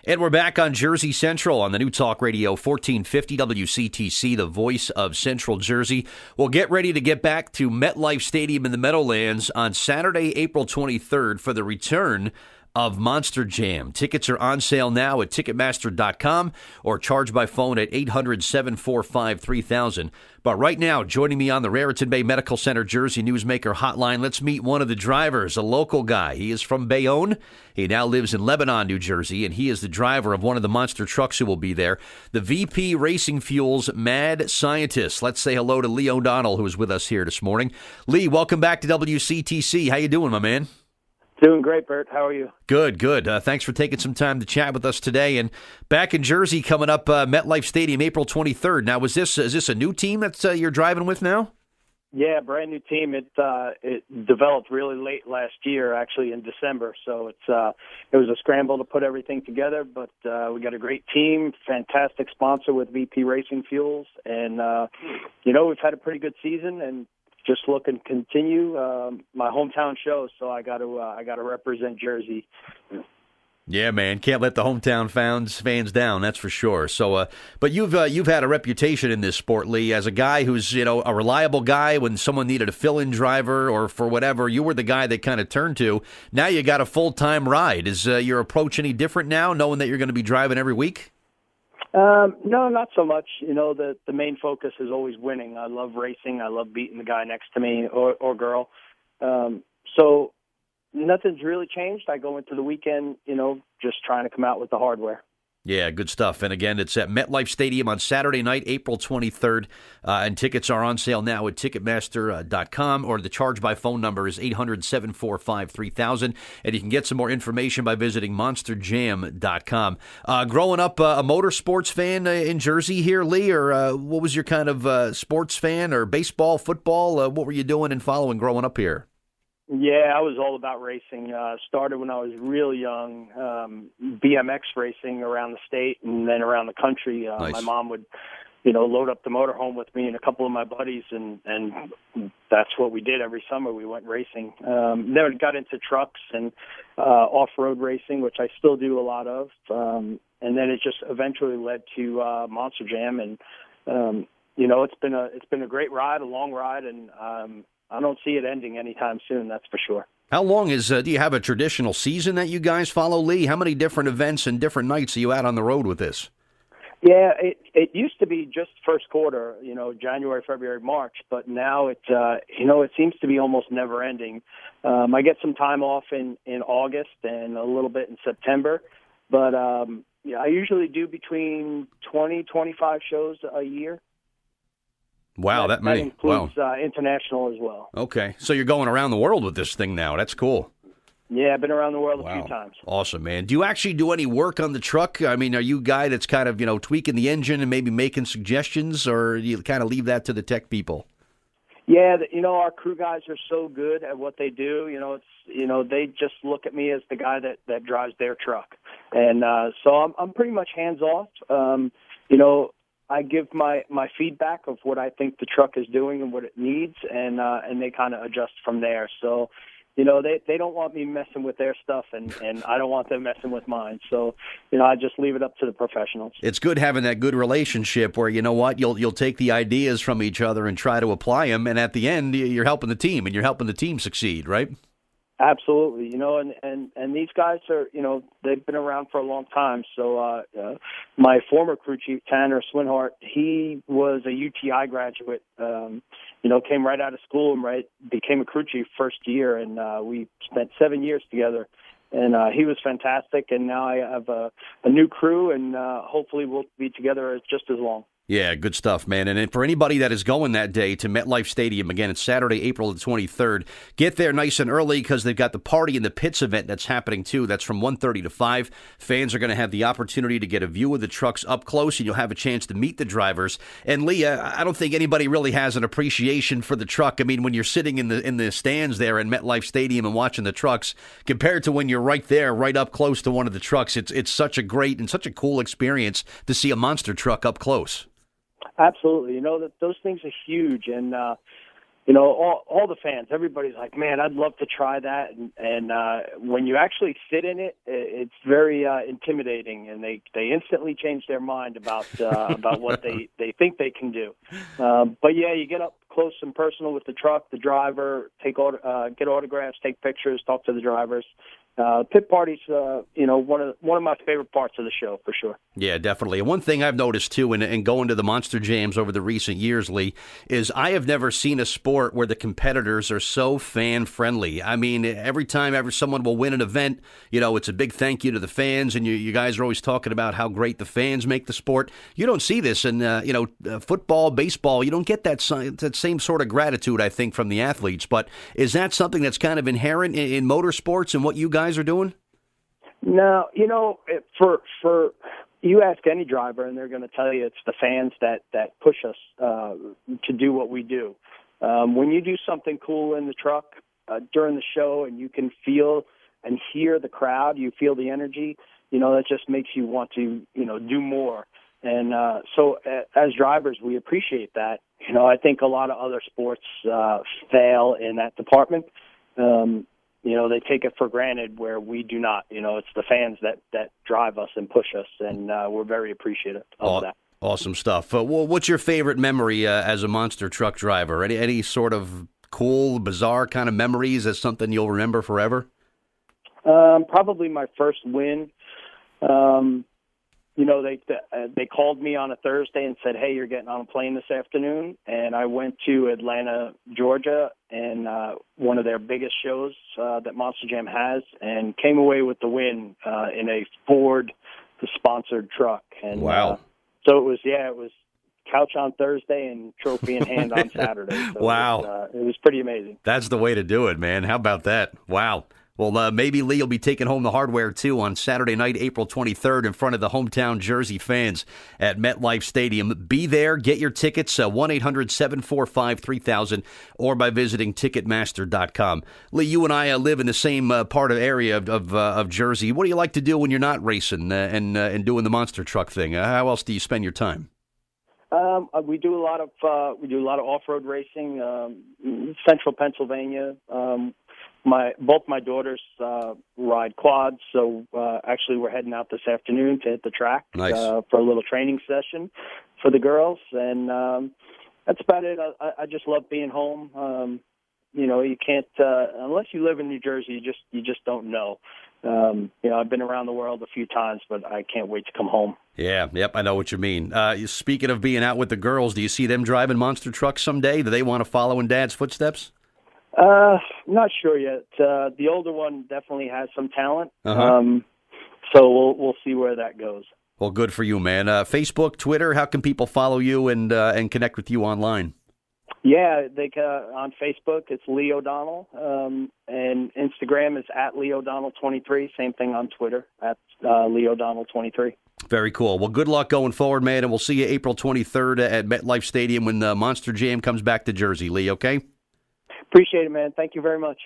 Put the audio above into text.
And we're back on Jersey Central on the new Talk Radio 1450 WCTC, the voice of Central Jersey. We'll get ready to get back to MetLife Stadium in the Meadowlands on Saturday, April 23rd for the return of Monster Jam. Tickets are on sale now at Ticketmaster.com or charge by phone at 800-745-3000. But right now, joining me on the Raritan Bay Medical Center Jersey Newsmaker hotline, let's meet one of the drivers, a local guy. He is from Bayonne. He now lives in Lebanon, New Jersey, and he is the driver of one of the monster trucks who will be there, the VP Racing Fuels Mad Scientist. Let's say hello to Lee O'Donnell, who is with us here this morning. Lee, welcome back to WCTC. How you doing, my man? Doing great, Bert. How are you? Good. Thanks for taking some time to chat with us today. And back in Jersey coming up, MetLife Stadium, April 23rd. Now, is this a new team that you're driving with now? Yeah, brand new team. It developed really late last year, actually in December. So it was a scramble to put everything together. But we got a great team, fantastic sponsor with VP Racing Fuels, and we've had a pretty good season and just looking to continue my hometown show, so I got to represent Jersey. Yeah, man, can't let the hometown fans down. That's for sure. So, but you've had a reputation in this sport, Lee, as a guy who's a reliable guy when someone needed a fill-in driver or for whatever. You were the guy they kind of turned to. Now you got a full-time ride. Is your approach any different now, knowing that you're going to be driving every week? No, not so much. The main focus is always winning. I love racing. I love beating the guy next to me or girl. So nothing's really changed. I go into the weekend, just trying to come out with the hardware. Yeah, good stuff. And again, it's at MetLife Stadium on Saturday night, April 23rd. And tickets are on sale now at Ticketmaster.com, or the charge by phone number is 800-745-3000. And you can get some more information by visiting MonsterJam.com. Growing up a motorsports fan in Jersey here, Lee, or what was your kind of sports fan, or baseball, football? What were you doing and following growing up here? Yeah, I was all about racing. Started when I was really young, BMX racing around the state and then around the country. Nice. My mom would, load up the motorhome with me and a couple of my buddies, and that's what we did every summer. We went racing. Then got into trucks and off-road racing, which I still do a lot of. And then it just eventually led to Monster Jam, and it's been a great ride, a long ride, and I don't see it ending anytime soon, that's for sure. How long do you have a traditional season that you guys follow, Lee? How many different events and different nights are you out on the road with this? Yeah, it used to be just first quarter, January, February, March, but now it seems to be almost never ending. I get some time off in August and a little bit in September, but I usually do between 20, 25 shows a year. Wow, that many. That includes international as well. Okay, so you're going around the world with this thing now. That's cool. Yeah, I've been around the world a few times. Awesome, man. Do you actually do any work on the truck? I mean, are you a guy that's kind of, tweaking the engine and maybe making suggestions, or do you kind of leave that to the tech people? Yeah, our crew guys are so good at what they do. They just look at me as the guy that drives their truck. And so I'm pretty much hands off. I give my feedback of what I think the truck is doing and what it needs, and they kind of adjust from there. So, they don't want me messing with their stuff, and I don't want them messing with mine. So, I just leave it up to the professionals. It's good having that good relationship where, you'll take the ideas from each other and try to apply them, and at the end, you're helping the team, and you're helping the team succeed, right? Absolutely, and these guys are, they've been around for a long time. So my former crew chief, Tanner Swinhart, he was a UTI graduate, came right out of school and became a crew chief first year, and we spent 7 years together. And he was fantastic, and now I have a new crew, and hopefully we'll be together just as long. Yeah, good stuff, man. And for anybody that is going that day to MetLife Stadium, again, it's Saturday, April the 23rd. Get there nice and early because they've got the Party in the Pits event that's happening, too. That's from 1:30 to 5. Fans are going to have the opportunity to get a view of the trucks up close, and you'll have a chance to meet the drivers. And, Lee, I don't think anybody really has an appreciation for the truck. I mean, when you're sitting in the stands there in MetLife Stadium and watching the trucks, compared to when you're right there, right up close to one of the trucks, it's such a great and such a cool experience to see a monster truck up close. Absolutely. Those things are huge. And, all the fans, everybody's like, man, I'd love to try that. And when you actually sit in it, it's very intimidating, and they instantly change their mind about what they think they can do. But yeah, you get up close and personal with the truck, the driver, get autographs, take pictures, talk to the drivers. Pit party's, one of my favorite parts of the show for sure. Yeah, definitely. And one thing I've noticed too, in going to the Monster Jams over the recent years, Lee, is I have never seen a sport where the competitors are so fan friendly. I mean, every time someone will win an event, it's a big thank you to the fans, and you guys are always talking about how great the fans make the sport. You don't see this in football, baseball. You don't get that same sort of gratitude, I think, from the athletes. But is that something that's kind of inherent in motorsports and what you guys are doing? No, for you ask any driver, and they're going to tell you it's the fans that push us to do what we do. When you do something cool in the truck during the show, and you can feel and hear the crowd, you feel the energy, that just makes you want to, do more. And so as drivers, we appreciate that. I think a lot of other sports fail in that department. They take it for granted where we do not. It's the fans that drive us and push us, and we're very appreciative of that. Awesome stuff. What's your favorite memory as a monster truck driver? Any sort of cool, bizarre kind of memories as something you'll remember forever? Probably my first win. They called me on a Thursday and said, hey, you're getting on a plane this afternoon. And I went to Atlanta, Georgia, and one of their biggest shows that Monster Jam has, and came away with the win in a Ford-sponsored truck. And, wow. So it was couch on Thursday and trophy in hand on Saturday. So wow. It was pretty amazing. That's the way to do it, man. How about that? Wow. Well, maybe Lee will be taking home the hardware, too, on Saturday night, April 23rd, in front of the hometown Jersey fans at MetLife Stadium. Be there. Get your tickets, 1-800-745-3000, or by visiting Ticketmaster.com. Lee, you and I live in the same part of area of Jersey. What do you like to do when you're not racing and doing the monster truck thing? How else do you spend your time? We do a lot of off-road racing, central Pennsylvania. Both my daughters ride quads, so actually we're heading out this afternoon to hit the track. Nice. For a little training session for the girls, and that's about it. I just love being home. You can't unless you live in New Jersey. You just don't know. I've been around the world a few times, but I can't wait to come home. Yeah, yep, I know what you mean. Speaking of being out with the girls, do you see them driving monster trucks someday? Do they want to follow in Dad's footsteps? Not sure yet. The older one definitely has some talent. Uh-huh. So we'll see where that goes. Well, good for you, man. Facebook, Twitter, how can people follow you and connect with you online? Yeah, they on Facebook, it's Lee O'Donnell, and Instagram is at Lee O'Donnell 23. Same thing on Twitter, at Lee O'Donnell 23. Very cool. Well, good luck going forward, man, and we'll see you April 23rd at MetLife Stadium when the Monster Jam comes back to Jersey, Lee, okay? Appreciate it, man. Thank you very much.